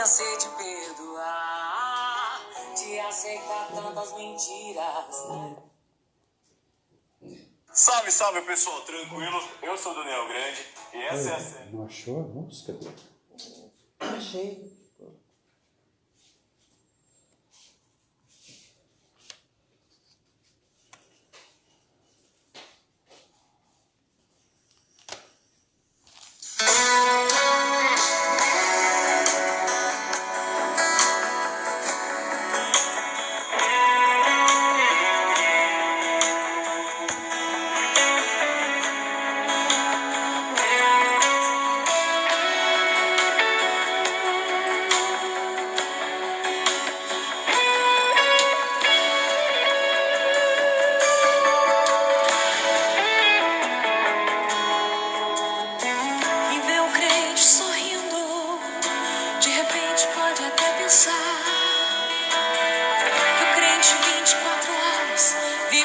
de ânsia de perdoar, de aceitar tantas mentiras. Salve, salve pessoal, tranquilo? Eu sou o Daniel Grande e essa é a série. Não achou a música dele? Achei.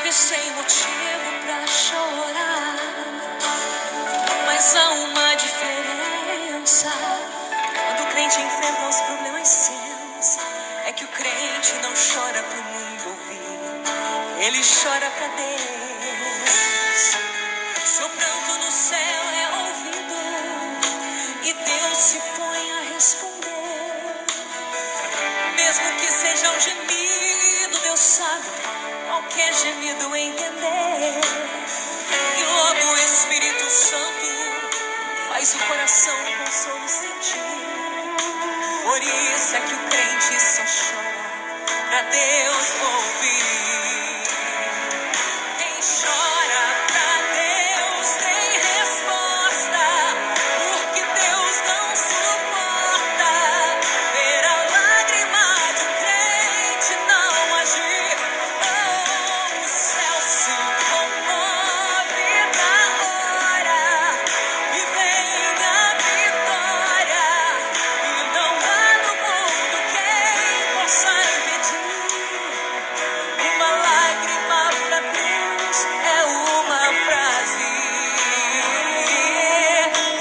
Sem motivo pra chorar, mas há uma diferença quando o crente enfrenta os problemas seus. É que o crente não chora pro mundo ouvir, ele chora pra Deus. Seu pranto no céu é ouvido e Deus se põe a responder. Mesmo que seja um gemido, Deus sabe qualquer gemido entender. E logo o Espírito Santo faz o coração com consolo sentir. Por isso é que o crente só chora pra Deus ouvir. Quem chora pra Deus tem resposta, porque Deus não suporta ver a lágrima do crente não agir. O céu se comove na hora e vem a vitória, e não há no mundo quem possa impedir. Uma lágrima pra Deus é uma frase,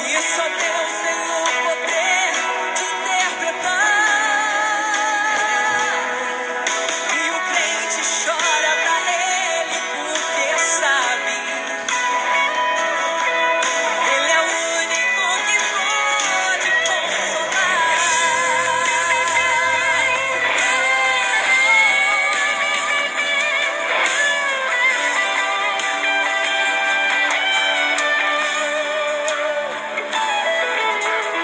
e só Deus tem o poder de interpretar. E o crente chora pra Ele porque sabe, Ele é o único que pode consolar.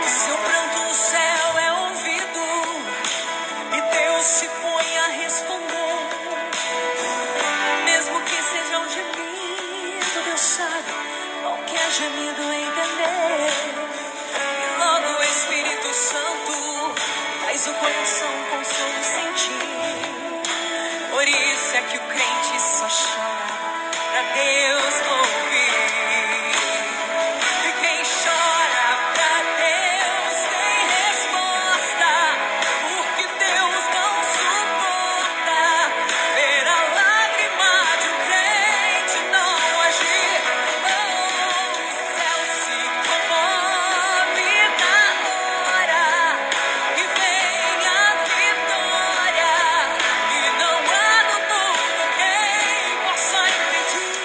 Seu pranto no céu é ouvido e Deus se põe a responder. Mesmo que seja um gemido, Deus sabe qualquer gemido entender. E logo o Espírito Santo faz o coração consolo sentir. Por isso é que o crente só chora pra Deus ouvir. E quem chora pra Deus tem resposta, porque Deus não suporta ver a lágrima de um crente não agir. O céu se comove na hora e vem a vitória, e não há no mundo quem possa impedir.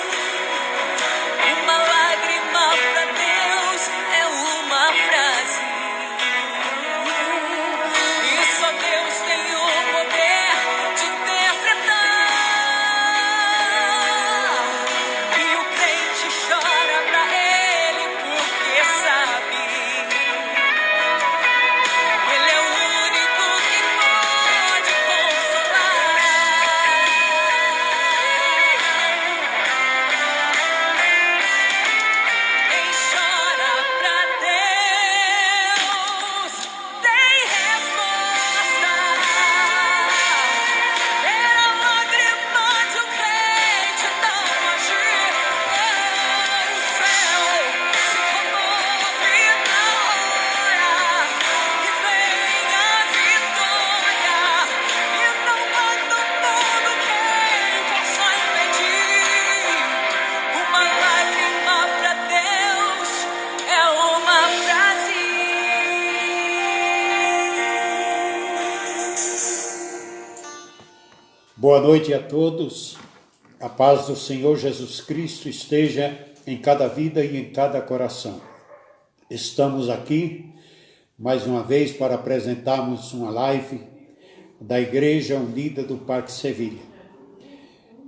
Boa noite a todos. A paz do Senhor Jesus Cristo esteja em cada vida e em cada coração. Estamos aqui mais uma vez para apresentarmos uma live da Igreja Unida do Parque Sevilha.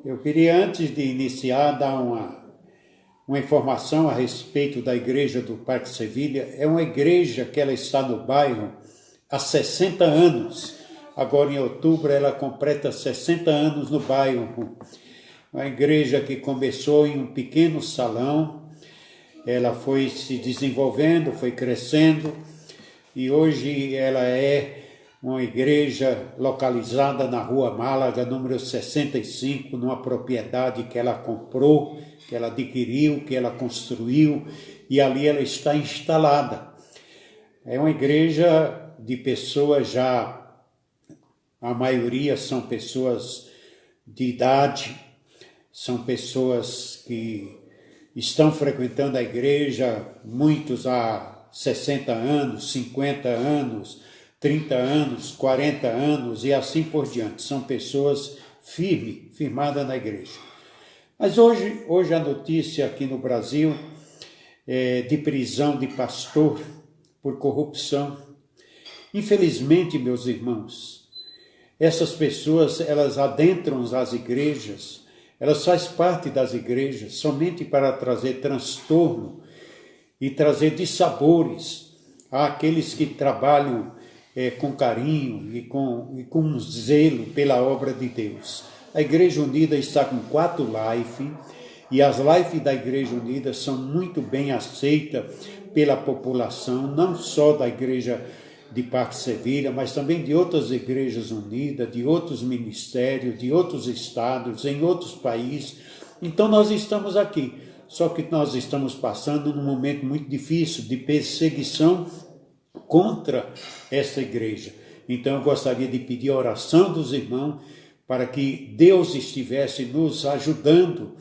Eu queria, antes de iniciar, dar uma informação a respeito da Igreja do Parque Sevilha. É uma igreja que ela está no bairro há 60 anos. Agora, em outubro, ela completa 60 anos no bairro. Uma igreja que começou em um pequeno salão, ela foi se desenvolvendo, foi crescendo, e hoje ela é uma igreja localizada na Rua Málaga, número 65, numa propriedade que ela comprou, que ela adquiriu, que ela construiu, e ali ela está instalada. É uma igreja de pessoas já... A maioria são pessoas de idade, são pessoas que estão frequentando a igreja, muitos há 60 anos, 50 anos, 30 anos, 40 anos e assim por diante. São pessoas firmadas na igreja. Mas hoje a notícia aqui no Brasil é de prisão de pastor por corrupção. Infelizmente, meus irmãos, essas pessoas, elas adentram as igrejas, elas fazem parte das igrejas somente para trazer transtorno e trazer dissabores àqueles que trabalham com carinho e com zelo pela obra de Deus. A Igreja Unida está com 4 lives, e as lives da Igreja Unida são muito bem aceitas pela população, não só da Igreja de Parque Sevilha, mas também de outras igrejas unidas, de outros ministérios, de outros estados, em outros países. Então nós estamos aqui, só que nós estamos passando num momento muito difícil de perseguição contra essa igreja. Então eu gostaria de pedir a oração dos irmãos para que Deus estivesse nos ajudando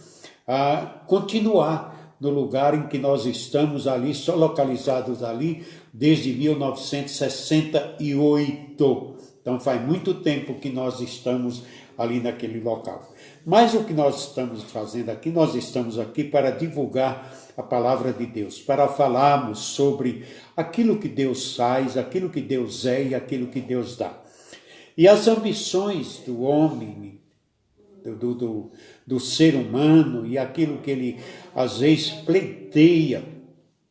a continuar no lugar em que nós estamos ali, só localizados ali, desde 1968. Então faz muito tempo que nós estamos ali naquele local. Mas o que nós estamos fazendo aqui, nós estamos aqui para divulgar a palavra de Deus, para falarmos sobre aquilo que Deus faz, aquilo que Deus é e aquilo que Deus dá. E as ambições do homem, do ser humano, e aquilo que ele às vezes pleiteia,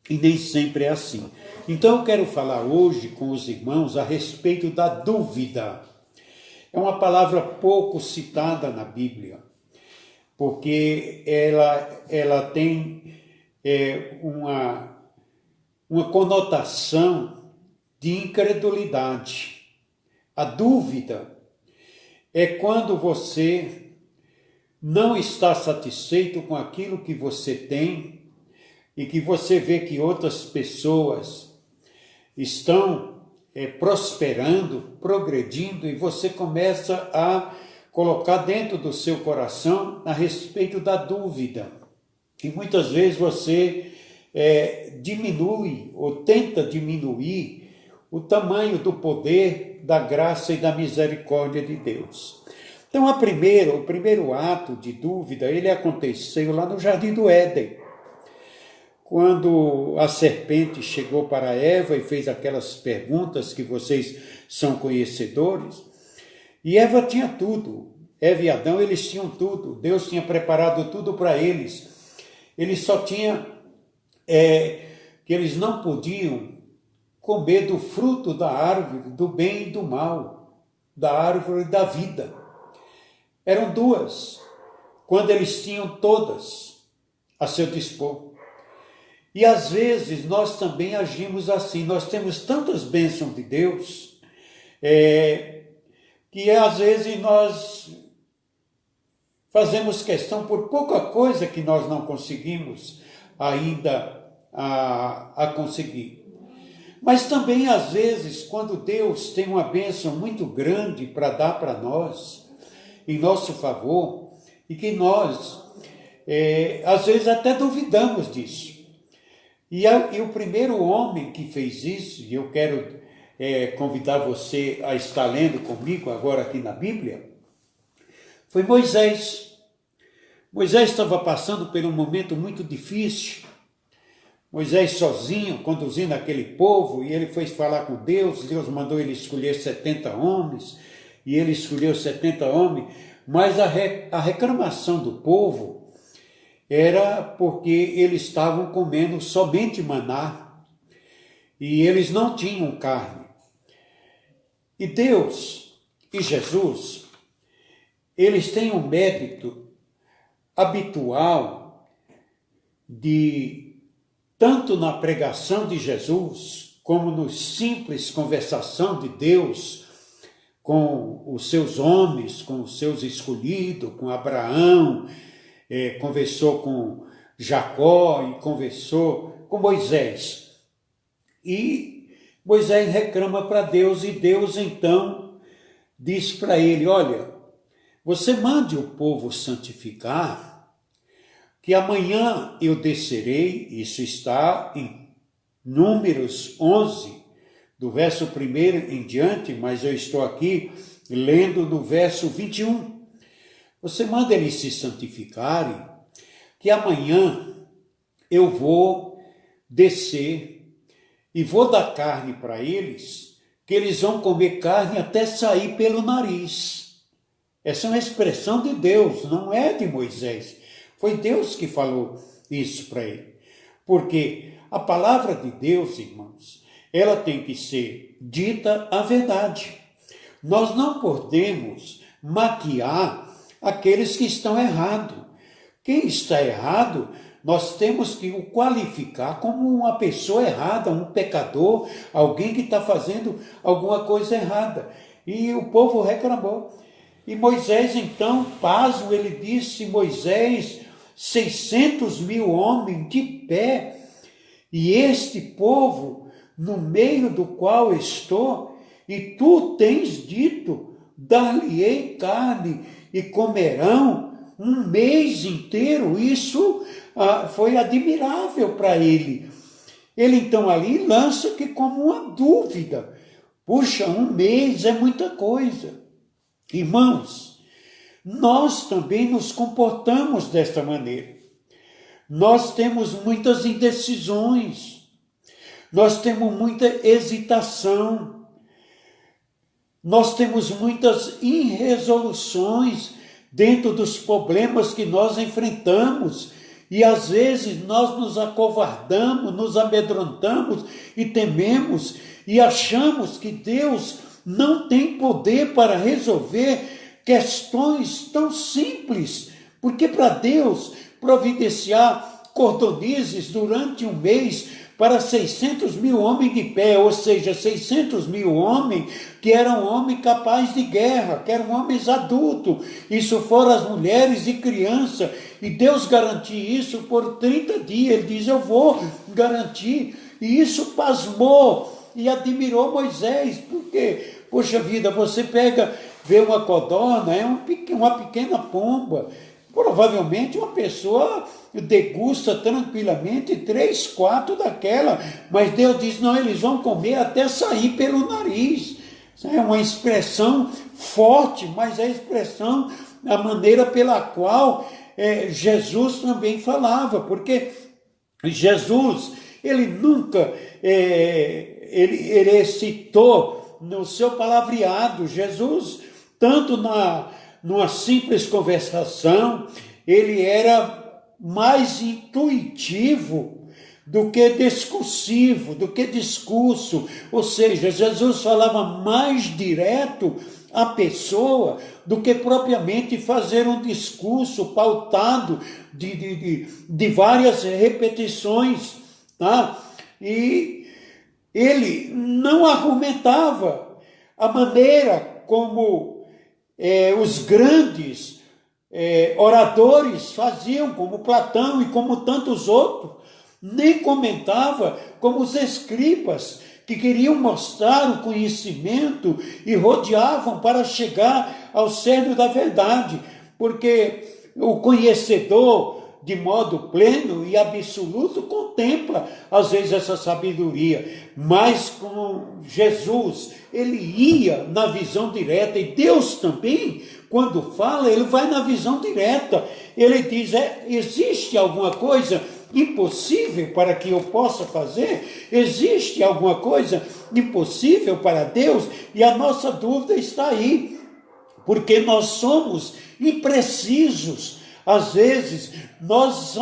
e nem sempre é assim. Então eu quero falar hoje com os irmãos a respeito da dúvida. É uma palavra pouco citada na Bíblia, porque ela tem uma conotação de incredulidade. A dúvida é quando você não está satisfeito com aquilo que você tem e que você vê que outras pessoas estão prosperando, progredindo, e você começa a colocar dentro do seu coração a respeito da dúvida. E muitas vezes você diminui ou tenta diminuir o tamanho do poder, da graça e da misericórdia de Deus. Então, o primeiro ato de dúvida, ele aconteceu lá no Jardim do Éden, quando a serpente chegou para Eva e fez aquelas perguntas que vocês são conhecedores, e Eva tinha tudo. Eva e Adão, eles tinham tudo. Deus tinha preparado tudo para eles. Eles só tinham que eles não podiam comer do fruto da árvore do bem e do mal, da árvore da vida. Eram 2, quando eles tinham todas a seu dispor. E às vezes nós também agimos assim. Nós temos tantas bênçãos de Deus, que às vezes nós fazemos questão por pouca coisa que nós não conseguimos ainda a conseguir. Mas também às vezes, quando Deus tem uma bênção muito grande para dar para nós, em nosso favor, e que nós, às vezes, até duvidamos disso. E o primeiro homem que fez isso, e eu quero convidar você a estar lendo comigo agora aqui na Bíblia, foi Moisés. Moisés estava passando por um momento muito difícil. Moisés sozinho, conduzindo aquele povo, e ele foi falar com Deus. Deus mandou ele escolher 70 homens, e ele escolheu 70 homens, mas a reclamação do povo era porque eles estavam comendo somente maná, e eles não tinham carne. E Deus e Jesus, eles têm um mérito habitual de, tanto na pregação de Jesus, como no simples conversação de Deus com os seus homens, com os seus escolhidos, com Abraão, conversou com Jacó e conversou com Moisés. E Moisés reclama para Deus, e Deus então diz para ele: olha, você mande o povo santificar, que amanhã eu descerei. Isso está em Números 11, do verso 1 em diante, mas eu estou aqui lendo no verso 21. Você manda eles se santificarem, que amanhã eu vou descer e vou dar carne para eles, que eles vão comer carne até sair pelo nariz. Essa é uma expressão de Deus, não é de Moisés. Foi Deus que falou isso para ele. Porque a palavra de Deus, irmãos, ela tem que ser dita a verdade. Nós não podemos maquiar aqueles que estão errados. Quem está errado, nós temos que o qualificar como uma pessoa errada, um pecador, alguém que está fazendo alguma coisa errada. E o povo reclamou. E Moisés, então, pasmo, ele disse: Moisés, 600 mil homens de pé, e este povo, no meio do qual estou, e tu tens dito: dar-lhe-ei carne, e comerão um mês inteiro. Isso foi admirável para ele. Ele então ali lança que como uma dúvida: puxa, um mês é muita coisa. Irmãos, nós também nos comportamos desta maneira. Nós temos muitas indecisões, nós temos muita hesitação, nós temos muitas irresoluções dentro dos problemas que nós enfrentamos, e às vezes nós nos acovardamos, nos amedrontamos e tememos e achamos que Deus não tem poder para resolver questões tão simples, porque para Deus providenciar cordonizes durante um mês para 600 mil homens de pé, ou seja, 600 mil homens que eram homens capazes de guerra, que eram homens adultos, isso fora as mulheres e crianças, e Deus garantiu isso por 30 dias, ele diz: eu vou garantir, e isso pasmou e admirou Moisés, porque, poxa vida, você vê uma codorna, é uma pequena pomba, provavelmente uma pessoa degusta tranquilamente 3, 4 daquela, mas Deus diz: não, eles vão comer até sair pelo nariz. É uma expressão forte, mas é a expressão, a maneira pela qual Jesus também falava, porque Jesus, ele nunca, ele citou no seu palavreado. Jesus, tanto numa simples conversação, ele era mais intuitivo do que discursivo, do que discurso, ou seja, Jesus falava mais direto à pessoa do que propriamente fazer um discurso pautado de várias repetições, tá? E ele não argumentava a maneira como os grandes oradores faziam, como Platão e como tantos outros, nem comentava como os escribas, que queriam mostrar o conhecimento e rodeavam para chegar ao cerne da verdade, porque o conhecedor, de modo pleno e absoluto, contempla às vezes essa sabedoria, mas com Jesus ele ia na visão direta, e Deus também quando fala, ele vai na visão direta. Ele diz, existe alguma coisa impossível para que eu possa fazer? Existe alguma coisa impossível para Deus? E a nossa dúvida está aí, porque nós somos imprecisos. Às vezes, nós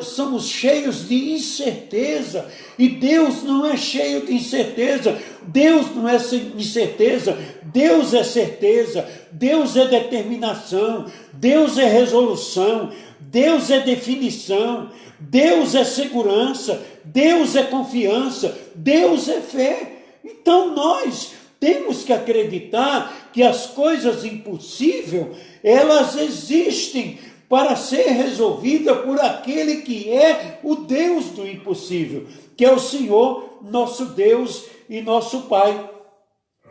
somos cheios de incerteza, e Deus não é cheio de incerteza. Deus não é incerteza, Deus é certeza, Deus é determinação, Deus é resolução, Deus é definição, Deus é segurança, Deus é confiança, Deus é fé. Então nós temos que acreditar que as coisas impossíveis, elas existem para ser resolvida por aquele que é o Deus do impossível, que é o Senhor, nosso Deus e nosso Pai.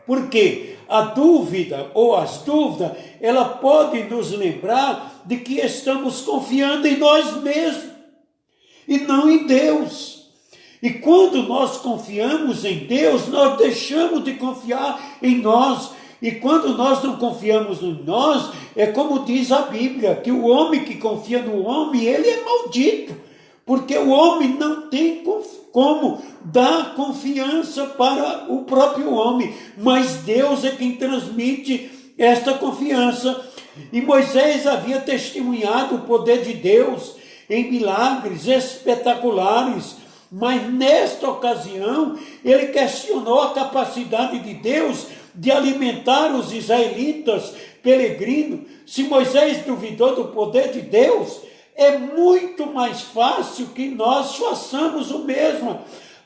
Porque a dúvida ou as dúvidas, ela pode nos lembrar de que estamos confiando em nós mesmos e não em Deus. E quando nós confiamos em Deus, nós deixamos de confiar em nós. E quando nós não confiamos em nós, é como diz a Bíblia, que o homem que confia no homem, ele é maldito. Porque o homem não tem como dar confiança para o próprio homem. Mas Deus é quem transmite esta confiança. E Moisés havia testemunhado o poder de Deus em milagres espetaculares. Mas nesta ocasião, ele questionou a capacidade de Deus de alimentar os israelitas peregrinos. Se Moisés duvidou do poder de Deus, é muito mais fácil que nós façamos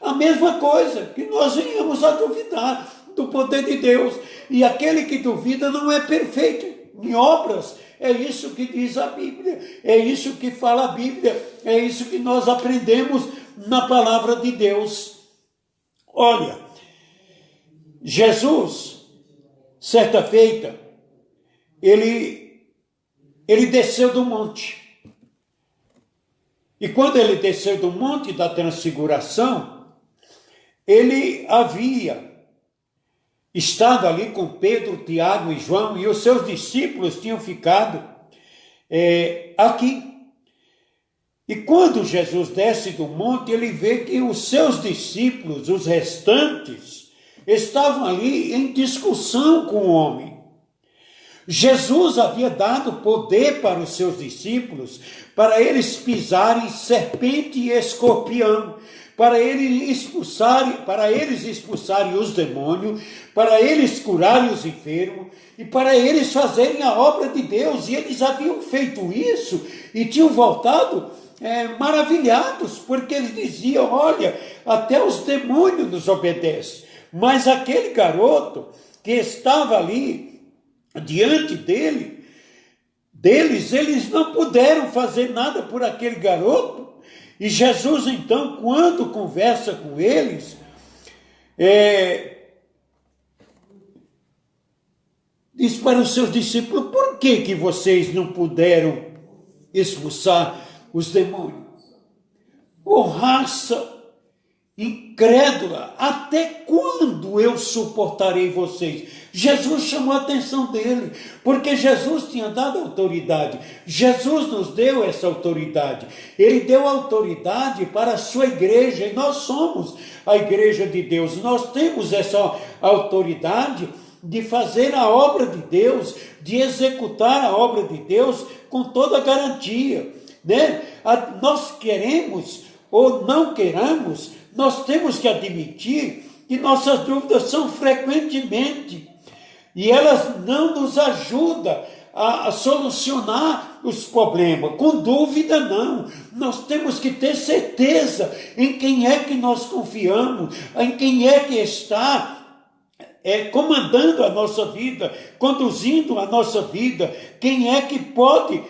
a mesma coisa, que nós venhamos a duvidar do poder de Deus. E aquele que duvida não é perfeito em obras. É isso que diz a Bíblia, é isso que fala a Bíblia, é isso que nós aprendemos na palavra de Deus. Olha, Jesus, certa feita, ele desceu do monte. E quando ele desceu do monte da transfiguração, ele havia estado ali com Pedro, Tiago e João, e os seus discípulos tinham ficado aqui. E quando Jesus desce do monte, ele vê que os seus discípulos, os restantes, estavam ali em discussão com o homem. Jesus havia dado poder para os seus discípulos, para eles pisarem serpente e escorpião, para eles expulsarem os demônios, para eles curarem os enfermos e para eles fazerem a obra de Deus. E eles haviam feito isso e tinham voltado maravilhados, porque eles diziam, olha, até os demônios nos obedecem. Mas aquele garoto que estava ali diante deles, eles não puderam fazer nada por aquele garoto. E Jesus, então, quando conversa com eles, diz para os seus discípulos, por que vocês não puderam expulsar os demônios? Oh, raça incrédula, até quando eu suportarei vocês? Jesus chamou a atenção dele, porque Jesus tinha dado autoridade. Jesus nos deu essa autoridade. Ele deu autoridade para a sua igreja, e nós somos a igreja de Deus. Nós temos essa autoridade de fazer a obra de Deus, de executar a obra de Deus com toda a garantia, né? Nós queremos ou não queramos, nós temos que admitir que nossas dúvidas são frequentemente, e elas não nos ajudam a solucionar os problemas. Com dúvida, não. Nós temos que ter certeza em quem é que nós confiamos, em quem é que está comandando a nossa vida, conduzindo a nossa vida, quem é que pode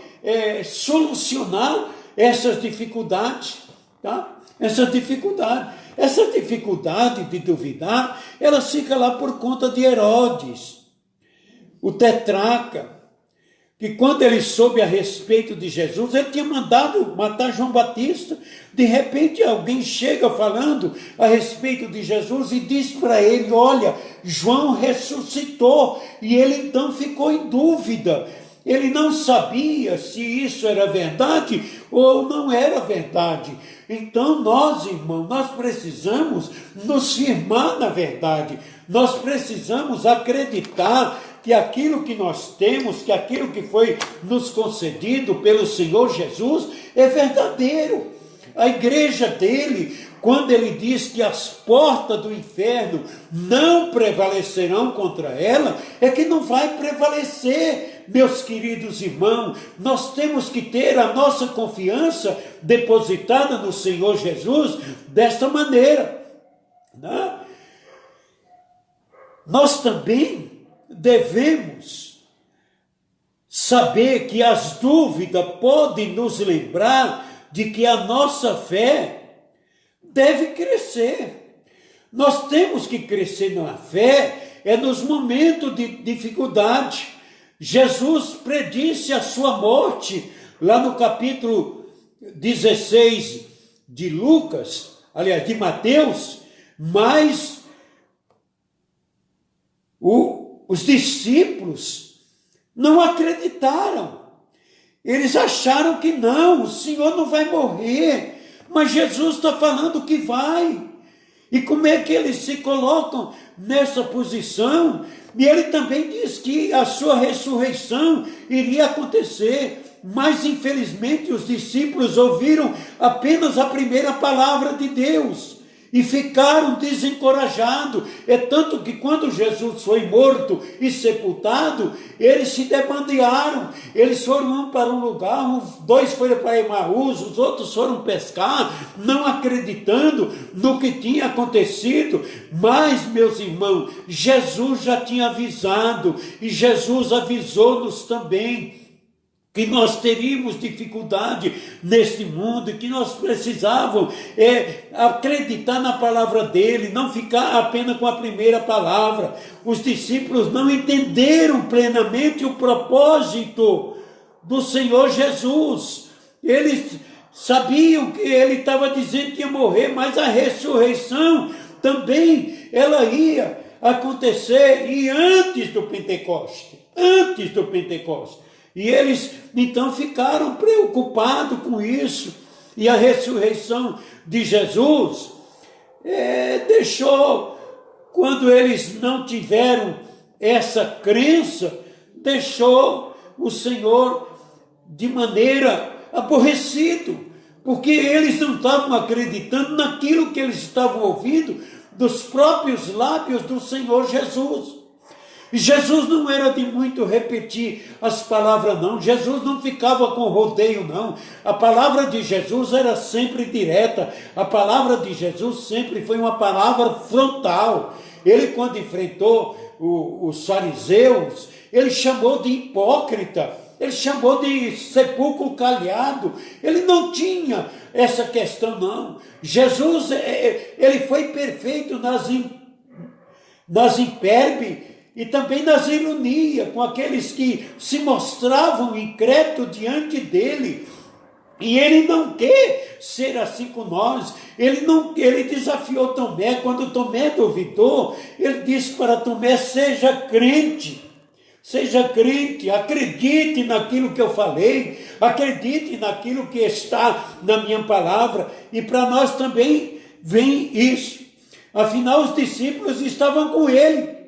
solucionar essas dificuldades, tá? Essa dificuldade de duvidar, ela fica lá por conta de Herodes, o tetrarca, que quando ele soube a respeito de Jesus, ele tinha mandado matar João Batista. De repente alguém chega falando a respeito de Jesus e diz para ele: olha, João ressuscitou. E ele então ficou em dúvida. Ele não sabia se isso era verdade ou não era verdade. Então nós, irmãos, nós precisamos nos firmar na verdade. Nós precisamos acreditar que aquilo que nós temos, que aquilo que foi nos concedido pelo Senhor Jesus é verdadeiro. A igreja dele, quando ele diz que as portas do inferno não prevalecerão contra ela, é que não vai prevalecer, meus queridos irmãos. Nós temos que ter a nossa confiança depositada no Senhor Jesus desta maneira, né? Nós também devemos saber que as dúvidas podem nos lembrar de que a nossa fé deve crescer. Nós temos que crescer na fé, é nos momentos de dificuldade. Jesus predisse a sua morte, lá no capítulo 16 de Lucas, aliás, de Mateus, mas os discípulos não acreditaram. Eles acharam que não, o Senhor não vai morrer, mas Jesus está falando que vai. E como é que eles se colocam nessa posição? E ele também diz que a sua ressurreição iria acontecer, mas infelizmente os discípulos ouviram apenas a primeira palavra de Deus e ficaram desencorajados. É tanto que quando Jesus foi morto e sepultado, eles se debandearam. Eles foram um para um lugar, dois foram para Emaús, os outros foram pescar, não acreditando no que tinha acontecido. Mas, meus irmãos, Jesus já tinha avisado, e Jesus avisou-nos também que nós teríamos dificuldade neste mundo e que nós precisávamos acreditar na palavra dele, não ficar apenas com a primeira palavra. Os discípulos não entenderam plenamente o propósito do Senhor Jesus. Eles sabiam que ele estava dizendo que ia morrer, mas a ressurreição também ela ia acontecer e antes do Pentecoste. E eles então ficaram preocupados com isso. E a ressurreição de Jesus deixou, quando eles não tiveram essa crença, deixou o Senhor de maneira aborrecido, porque eles não estavam acreditando naquilo que eles estavam ouvindo dos próprios lábios do Senhor Jesus. E Jesus não era de muito repetir as palavras, não. Jesus não ficava com rodeio, não. A palavra de Jesus era sempre direta. A palavra de Jesus sempre foi uma palavra frontal. Ele, quando enfrentou os fariseus, ele chamou de hipócrita. Ele chamou de sepulcro calhado. Ele não tinha essa questão, não. Jesus, ele foi perfeito nas impérbes e também nas ironias, com aqueles que se mostravam incrédulos diante dele. E ele não quer ser assim com nós. Ele desafiou Tomé. Quando Tomé duvidou, ele disse para Tomé: seja crente, acredite naquilo que eu falei, acredite naquilo que está na minha palavra. E para nós também vem isso. Afinal, os discípulos estavam com ele,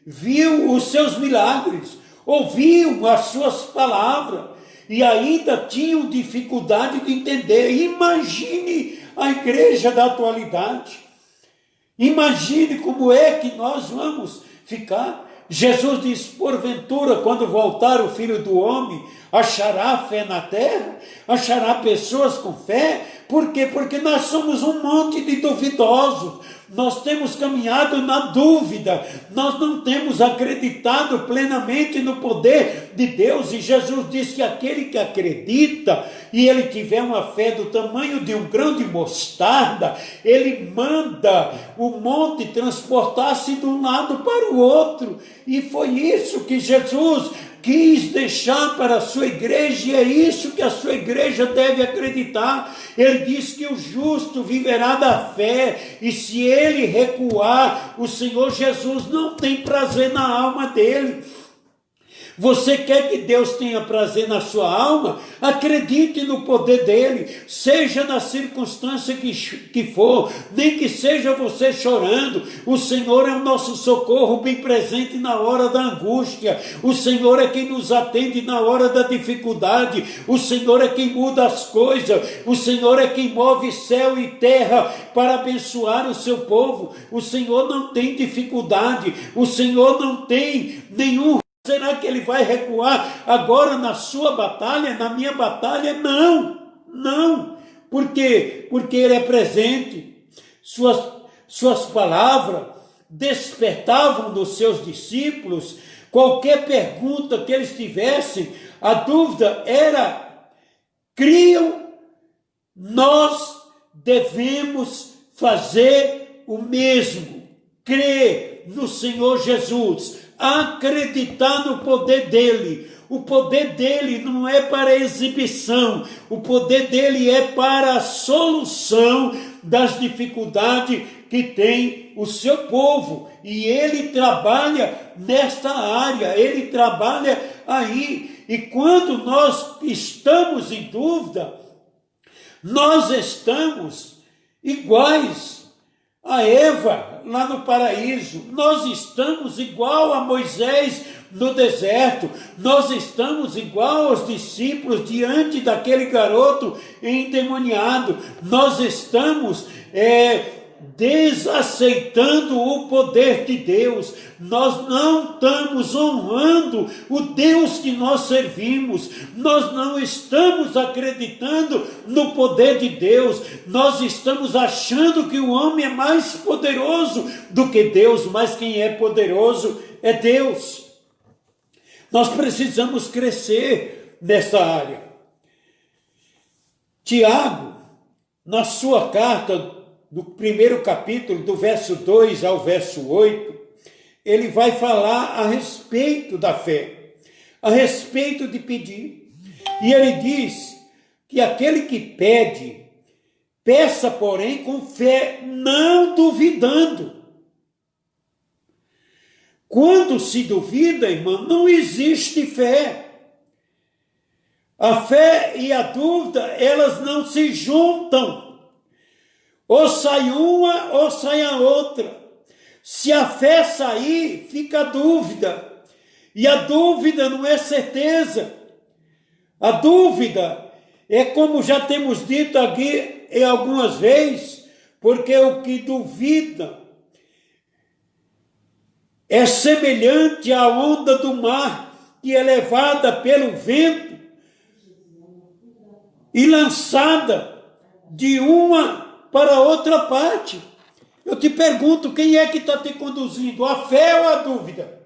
viu os seus milagres, ouviam as suas palavras e ainda tinham dificuldade de entender. Imagine a igreja da atualidade. Imagine como é que nós vamos ficar. Jesus diz: porventura, quando voltar o Filho do Homem, achará fé na terra? Achará pessoas com fé? Por quê? Porque nós somos um monte de duvidosos. Nós temos caminhado na dúvida, nós não temos acreditado plenamente no poder de Deus. E Jesus diz que aquele que acredita e ele tiver uma fé do tamanho de um grão de mostarda, ele manda o monte transportar-se de um lado para o outro. E foi isso que Jesus quis deixar para a sua igreja, e é isso que a sua igreja deve acreditar. Ele diz que o justo viverá da fé, e se ele recuar, o Senhor Jesus não tem prazer na alma dele. Você quer que Deus tenha prazer na sua alma? Acredite no poder dele, seja na circunstância que for, nem que seja você chorando. O Senhor é o nosso socorro bem presente na hora da angústia. O Senhor é quem nos atende na hora da dificuldade. O Senhor é quem muda as coisas. O Senhor é quem move céu e terra para abençoar o seu povo. O Senhor não tem dificuldade. O Senhor não tem nenhum... Será que ele vai recuar agora na sua batalha, na minha batalha? Não. Por quê? Porque ele é presente. Suas palavras despertavam nos seus discípulos qualquer pergunta que eles tivessem. A dúvida era: criam, nós devemos fazer o mesmo. Crer no Senhor Jesus, acreditar no poder dele. O poder dele não é para exibição, o poder dele é para a solução das dificuldades que tem o seu povo. E ele trabalha nesta área, ele trabalha aí. E quando nós estamos em dúvida, nós estamos iguais a Eva lá no paraíso. Nós estamos igual a Moisés no deserto. Nós estamos igual aos discípulos diante daquele garoto endemoniado. Nós estamos desaceitando o poder de Deus. Nós não estamos honrando o Deus que nós servimos. Nós não estamos acreditando no poder de Deus. Nós estamos achando que o homem é mais poderoso do que Deus, mas quem é poderoso é Deus. Nós precisamos crescer nessa área. Tiago, na sua carta, no primeiro capítulo, do verso 2 ao verso 8, ele vai falar a respeito da fé, a respeito de pedir. E ele diz que aquele que pede, peça, porém, com fé, não duvidando. Quando se duvida, irmão, não existe fé. A fé e a dúvida, elas não se juntam. Ou sai uma ou sai a outra. Se a fé sair, fica a dúvida. E a dúvida não é certeza. A dúvida é, como já temos dito aqui em algumas vezes, porque o que duvida é semelhante à onda do mar que é levada pelo vento e lançada de uma para outra parte. Eu te pergunto, quem é que está te conduzindo? A fé ou a dúvida?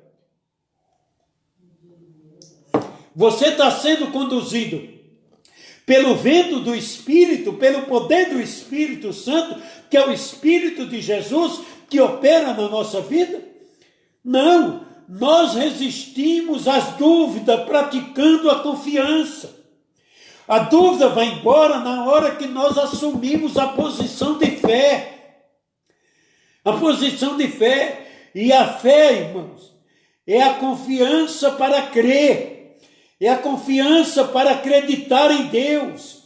Você está sendo conduzido pelo vento do Espírito, pelo poder do Espírito Santo, que é o Espírito de Jesus, que opera na nossa vida? Não, nós resistimos às dúvidas praticando a confiança. A dúvida vai embora na hora que nós assumimos a posição de fé. A posição de fé. E a fé, irmãos, é a confiança para crer. É a confiança para acreditar em Deus.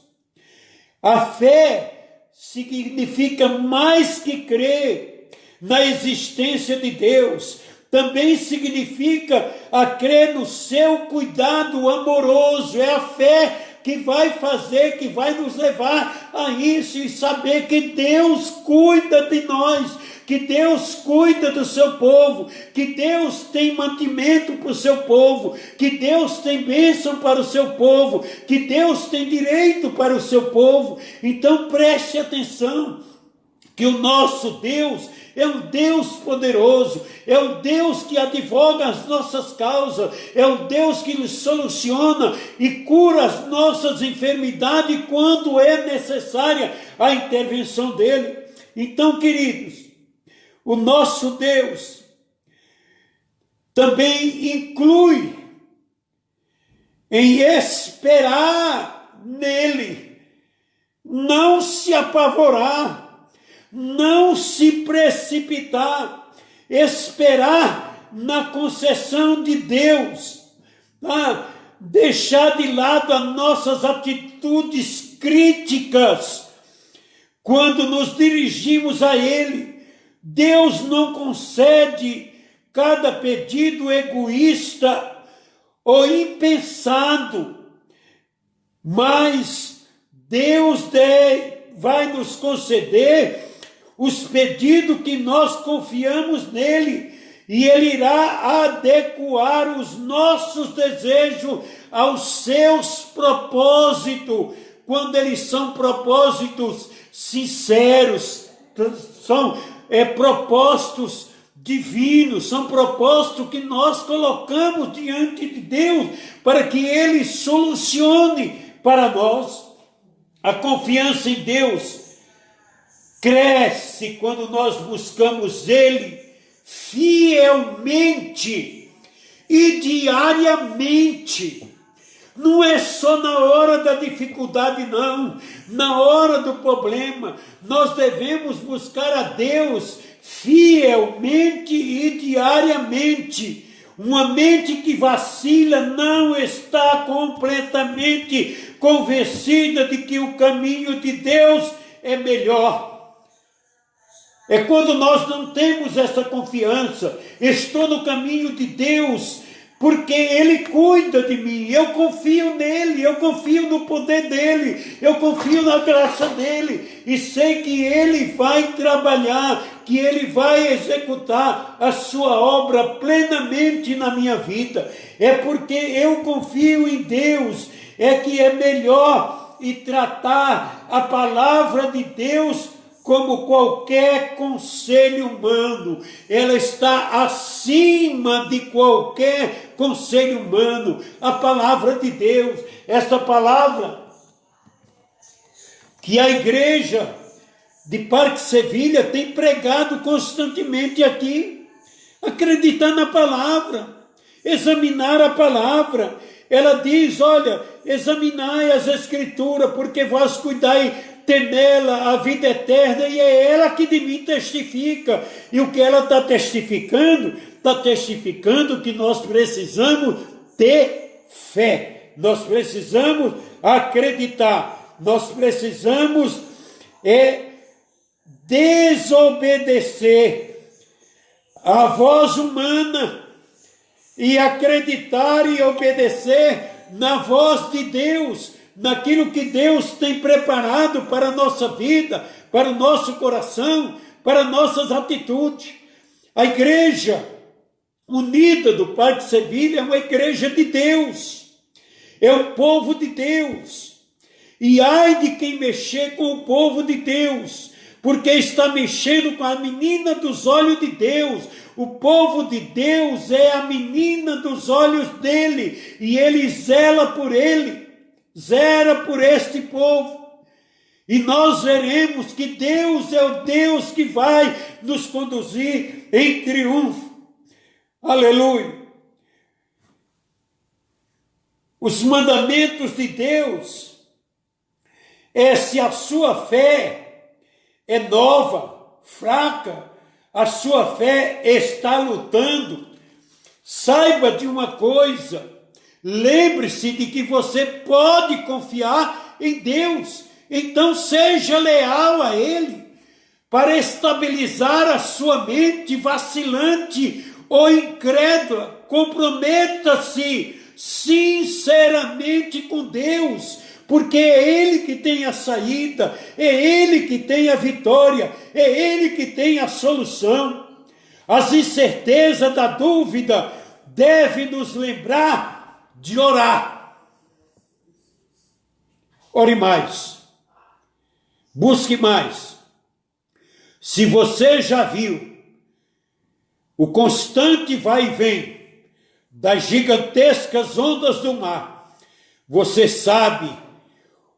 A fé significa mais que crer na existência de Deus. Também significa a crer no seu cuidado amoroso. É a fé que vai fazer, que vai nos levar a isso e saber que Deus cuida de nós, que Deus cuida do seu povo, que Deus tem mantimento para o seu povo, que Deus tem bênção para o seu povo, que Deus tem direito para o seu povo. Então preste atenção, que o nosso Deus é um Deus poderoso, é o Deus que advoga as nossas causas, é o Deus que nos soluciona e cura as nossas enfermidades quando é necessária a intervenção dele. Então, queridos, o nosso Deus também inclui em esperar nele, não se apavorar, não se precipitar, esperar na concessão de Deus, deixar de lado as nossas atitudes críticas quando nos dirigimos a Ele. Deus não concede cada pedido egoísta ou impensado, mas Deus vai nos conceder os pedidos que nós confiamos nele, e Ele irá adequar os nossos desejos aos seus propósitos, quando eles são propósitos sinceros, são propósitos divinos, são propósitos que nós colocamos diante de Deus para que Ele solucione para nós. A confiança em Deus cresce quando nós buscamos Ele fielmente e diariamente. Não é só na hora da dificuldade, não. Na hora do problema, nós devemos buscar a Deus fielmente e diariamente. Uma mente que vacila não está completamente convencida de que o caminho de Deus é melhor. É quando nós não temos essa confiança. Estou no caminho de Deus, porque Ele cuida de mim, eu confio nele, eu confio no poder dele, eu confio na graça dele, e sei que Ele vai trabalhar, que Ele vai executar a sua obra plenamente na minha vida. É porque eu confio em Deus, é que é melhor e tratar a palavra de Deus como qualquer conselho humano. Ela está acima de qualquer conselho humano. A palavra de Deus, essa palavra que a igreja de Parque Sevilha tem pregado constantemente aqui. Acreditar na palavra, examinar a palavra. Ela diz, olha, examinai as escrituras, porque vós cuidai ter nela a vida eterna, e é ela que de mim testifica. E o que ela está testificando? Está testificando que nós precisamos ter fé, nós precisamos acreditar, nós precisamos desobedecer à voz humana e acreditar e obedecer na voz de Deus, naquilo que Deus tem preparado para a nossa vida, para o nosso coração, para nossas atitudes. A igreja unida do Parque Sevilha é uma igreja de Deus, é o povo de Deus. E ai de quem mexer com o povo de Deus, porque está mexendo com a menina dos olhos de Deus. O povo de Deus é a menina dos olhos dele, e ele zela por ele. Zera por este povo, e nós veremos que Deus é o Deus que vai nos conduzir em triunfo. Aleluia! Os mandamentos de Deus se a sua fé é nova, fraca, a sua fé está lutando, saiba de uma coisa. Lembre-se de que você pode confiar em Deus, então seja leal a Ele, para estabilizar a sua mente vacilante ou incrédula. Comprometa-se sinceramente com Deus, porque é Ele que tem a saída, é Ele que tem a vitória, é Ele que tem a solução. As incertezas da dúvida devem nos lembrar de orar. Ore mais. Busque mais. Se você já viu o constante vai e vem das gigantescas ondas do mar, você sabe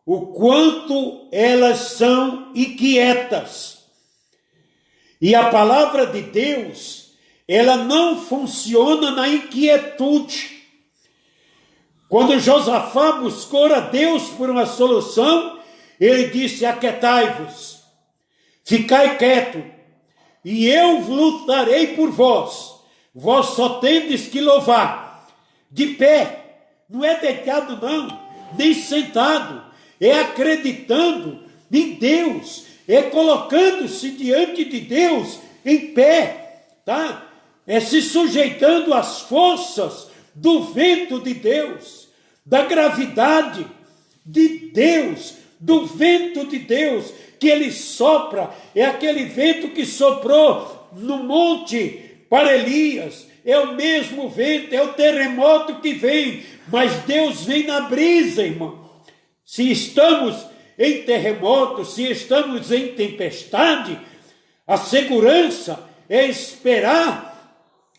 o quanto elas são inquietas. E a palavra de Deus ela não funciona na inquietude. Quando Josafá buscou a Deus por uma solução, ele disse: aquietai-vos, ficai quieto, e eu lutarei por vós. Vós só tendes que louvar, de pé, não é deitado não, nem sentado, é acreditando em Deus, é colocando-se diante de Deus em pé, tá? É se sujeitando às forças do vento de Deus, da gravidade de Deus, do vento de Deus, que ele sopra, é aquele vento que soprou no monte para Elias, é o mesmo vento, é o terremoto que vem, mas Deus vem na brisa, irmão. Se estamos em terremoto, se estamos em tempestade, a segurança é esperar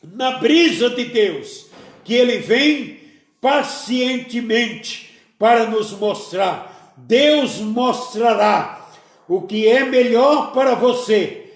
na brisa de Deus, que ele vem pacientemente para nos mostrar. Deus mostrará o que é melhor para você.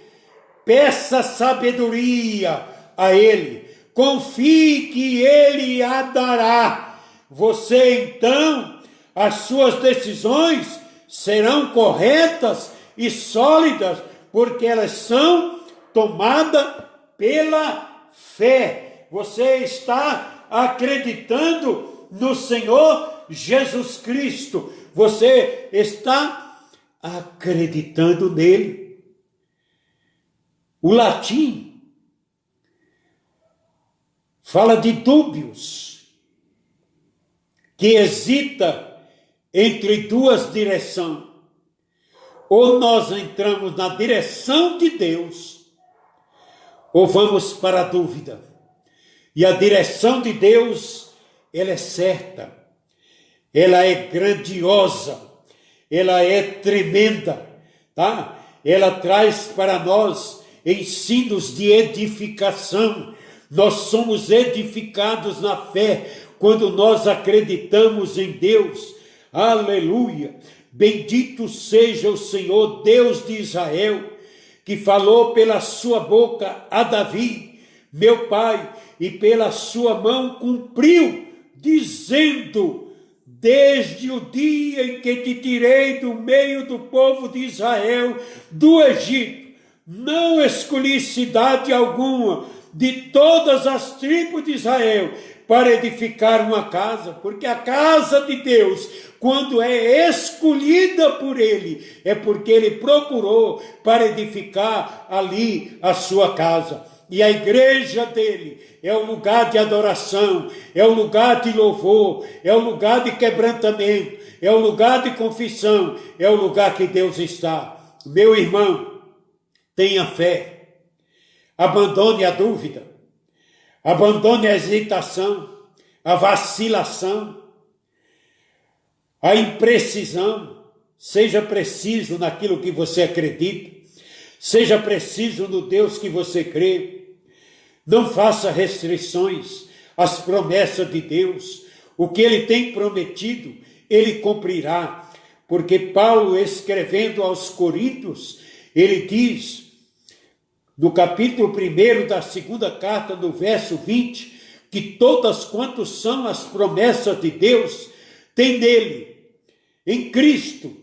Peça sabedoria a ele, confie que ele a dará. Você então, as suas decisões serão corretas e sólidas, porque elas são tomadas pela fé. Você está acreditando no Senhor Jesus Cristo. Você está acreditando nele. O latim fala de dúbios, que hesita entre duas direções. Ou nós entramos na direção de Deus, ou vamos para a dúvida. E a direção de Deus, ela é certa, ela é grandiosa, ela é tremenda, tá? Ela traz para nós ensinos de edificação. Nós somos edificados na fé quando nós acreditamos em Deus. Aleluia! Bendito seja o Senhor, Deus de Israel, que falou pela sua boca a Davi, meu pai, e pela sua mão cumpriu, dizendo: desde o dia em que te tirei do meio do povo de Israel, do Egito, não escolhi cidade alguma de todas as tribos de Israel para edificar uma casa, porque a casa de Deus, quando é escolhida por ele, é porque ele procurou para edificar ali a sua casa. E a igreja dele é o lugar de adoração, é o lugar de louvor, é o lugar de quebrantamento, é o lugar de confissão, é o lugar que Deus está. Meu irmão, tenha fé, abandone a dúvida, abandone a hesitação, a vacilação, a imprecisão. Seja preciso naquilo que você acredita, seja preciso no Deus que você crê. Não faça restrições às promessas de Deus. O que ele tem prometido, ele cumprirá. Porque Paulo, escrevendo aos Coríntios, ele diz, no capítulo 1 da segunda carta, no verso 20, que todas quantas são as promessas de Deus, tem nele, em Cristo,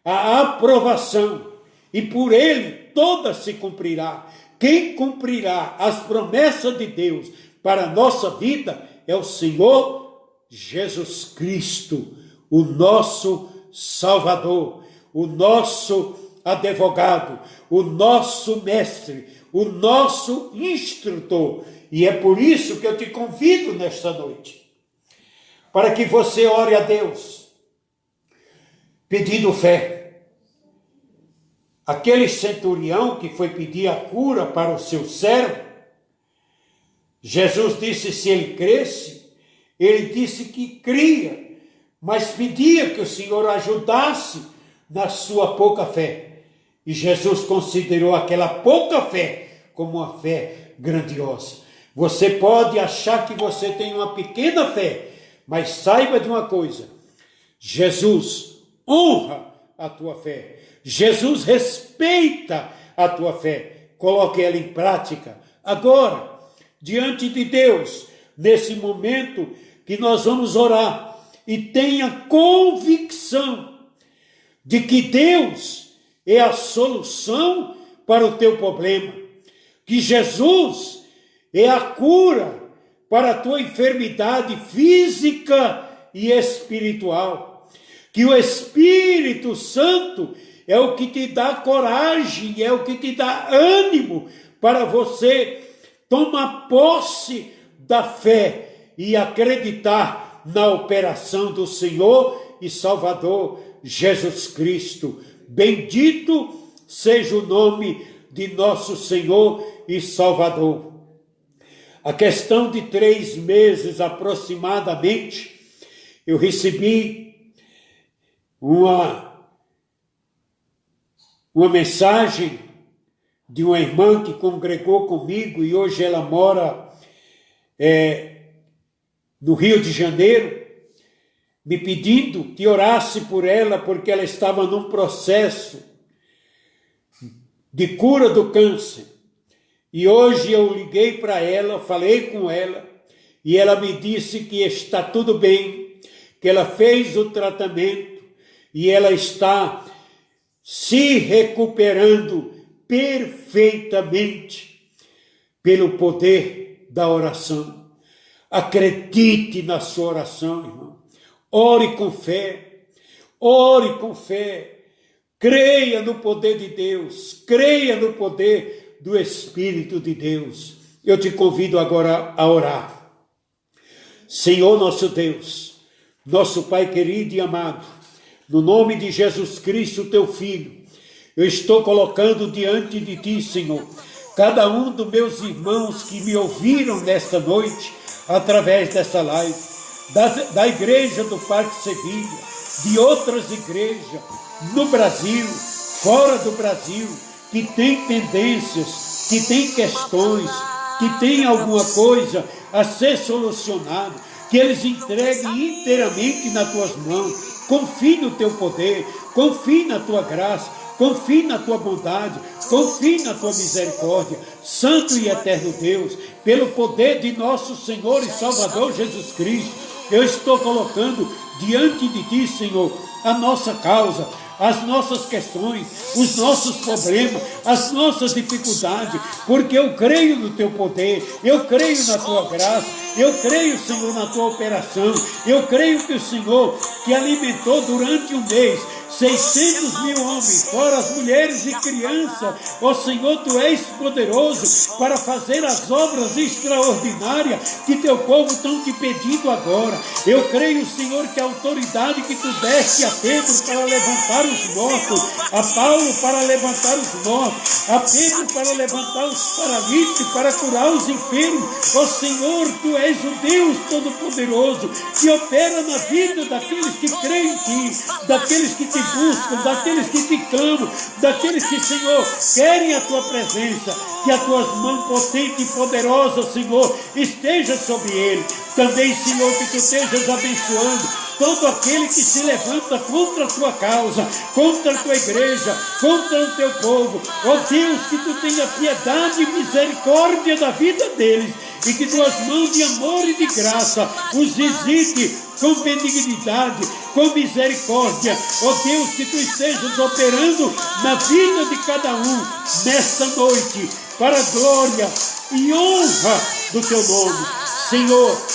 a aprovação, e por ele todas se cumprirá. Quem cumprirá as promessas de Deus para a nossa vida é o Senhor Jesus Cristo, o nosso Salvador, o nosso advogado, o nosso mestre, o nosso instrutor. E é por isso que eu te convido nesta noite, para que você ore a Deus, pedindo fé. Aquele centurião que foi pedir a cura para o seu servo, Jesus disse se ele cresce, ele disse que cria, mas pedia que o Senhor ajudasse na sua pouca fé. E Jesus considerou aquela pouca fé como uma fé grandiosa. Você pode achar que você tem uma pequena fé, mas saiba de uma coisa: Jesus honra a tua fé. Jesus respeita a tua fé. Coloque ela em prática agora. diante de Deus, nesse momento que nós vamos orar, e tenha convicção de que Deus é a solução para o teu problema, que Jesus é a cura para a tua enfermidade física e espiritual, que o Espírito Santo é o que te dá coragem, é o que te dá ânimo para você tomar posse da fé e acreditar na operação do Senhor e Salvador Jesus Cristo. Bendito seja o nome de nosso Senhor e Salvador. A questão de 3 meses aproximadamente, eu recebi uma mensagem de uma irmã que congregou comigo e hoje ela mora no Rio de Janeiro, me pedindo que orasse por ela porque ela estava num processo de cura do câncer. E hoje eu liguei para ela, falei com ela, e ela me disse que está tudo bem, que ela fez o tratamento e ela está se recuperando perfeitamente pelo poder da oração. Acredite na sua oração, irmão. Ore com fé, creia no poder de Deus, creia no poder do Espírito de Deus. Eu te convido agora a orar. Senhor nosso Deus, nosso Pai querido e amado, no nome de Jesus Cristo, teu Filho, eu estou colocando diante de ti, Senhor, cada um dos meus irmãos que me ouviram nesta noite, através dessa live, da igreja do Parque Sevilha, de outras igrejas, no Brasil, fora do Brasil, que tem pendências, que tem questões, que tem alguma coisa a ser solucionada, que eles entreguem inteiramente nas tuas mãos. Confie no teu poder, confie na tua graça, confie na tua bondade, confie na tua misericórdia. Santo e eterno Deus, pelo poder de nosso Senhor e Salvador Jesus Cristo, eu estou colocando diante de ti, Senhor, a nossa causa, as nossas questões, os nossos problemas, as nossas dificuldades, porque eu creio no teu poder, eu creio na tua graça, eu creio, Senhor, na tua operação, eu creio que o Senhor que alimentou durante um mês 600 mil homens, fora as mulheres e crianças, ó Senhor, tu és poderoso para fazer as obras extraordinárias que teu povo estão te pedindo agora. Eu creio, Senhor, que a autoridade que tu deste a Pedro para levantar os mortos, a Paulo para levantar os mortos, a Pedro para levantar os paralíticos, para curar os enfermos, ó Senhor, tu és o Deus Todo-Poderoso que opera na vida daqueles que creem em ti, daqueles que te buscam, daqueles que te clamam, daqueles que, Senhor, querem a tua presença, que as tuas mãos potentes e poderosas, Senhor, esteja sobre ele. Também, Senhor, que tu estejas abençoando todo aquele que se levanta contra a tua causa, contra a tua igreja, contra o teu povo. Ó Deus, que tu tenha piedade e misericórdia da vida deles, e que tuas mãos de amor e de graça os visite com benignidade, com misericórdia. Ó Deus, que tu estejas operando na vida de cada um nesta noite, para a glória e honra do teu nome. Senhor,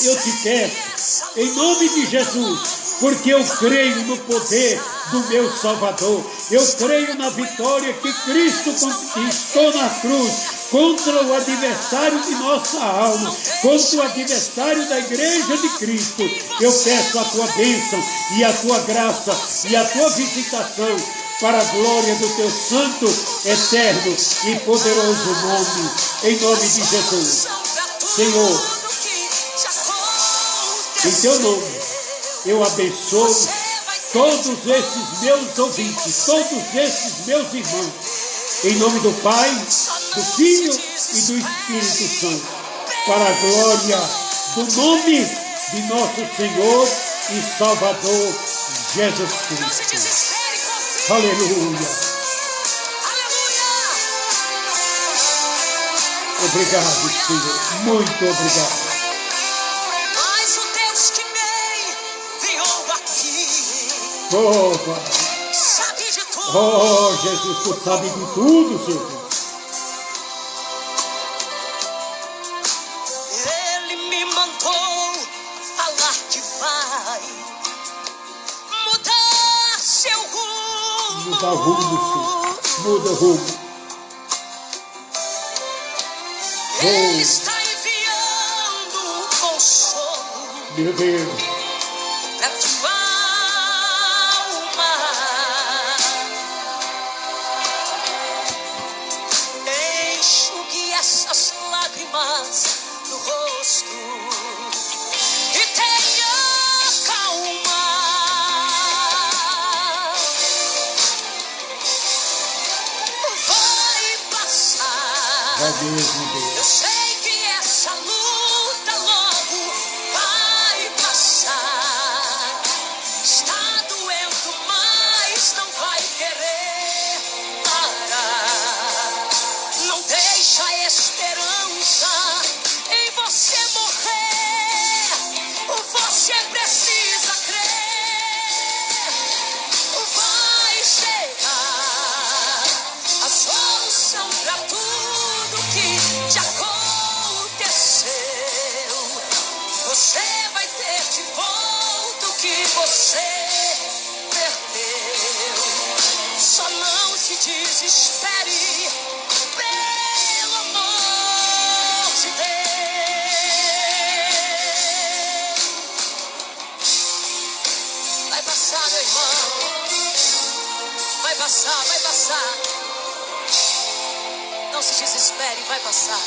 eu te peço, em nome de Jesus, porque eu creio no poder do meu Salvador, eu creio na vitória que Cristo conquistou na cruz, contra o adversário de nossa alma, contra o adversário da igreja de Cristo. Eu peço a tua bênção e a tua graça e a tua visitação para a glória do teu santo, eterno e poderoso nome, em nome de Jesus. Senhor, em teu nome, eu abençoo todos esses meus ouvintes, todos esses meus irmãos, em nome do Pai, do Filho e do Espírito Santo, para a glória do nome de nosso Senhor e Salvador Jesus Cristo. Aleluia. Obrigado, Senhor. Muito obrigado. Mas o Deus que me enviou aqui Oh, Pai. sabe de tudo. Oh, Jesus, tu sabe de tudo, Senhor. Ele me mandou falar que vai mudar seu rumo. Muda rumo, Senhor. Muda rumo. Ele está enviando consolo Meu Deus. pra tua alma. Enxugue essas lágrimas do rosto e tenha calma. Vai passar. Vai mesmo, Deus. Eu sei que essa luta logo vai passar. Está doendo, mas não vai querer parar. Não deixa a esperança em você morrer. Você precisa crer. Vai chegar a solução pra tudo que te aconteceu. Você vai ter de volta o que você perdeu. Só não se desespere, pelo amor de Deus. Vai passar, meu irmão. Vai passar, vai passar. Não se desespere, vai passar.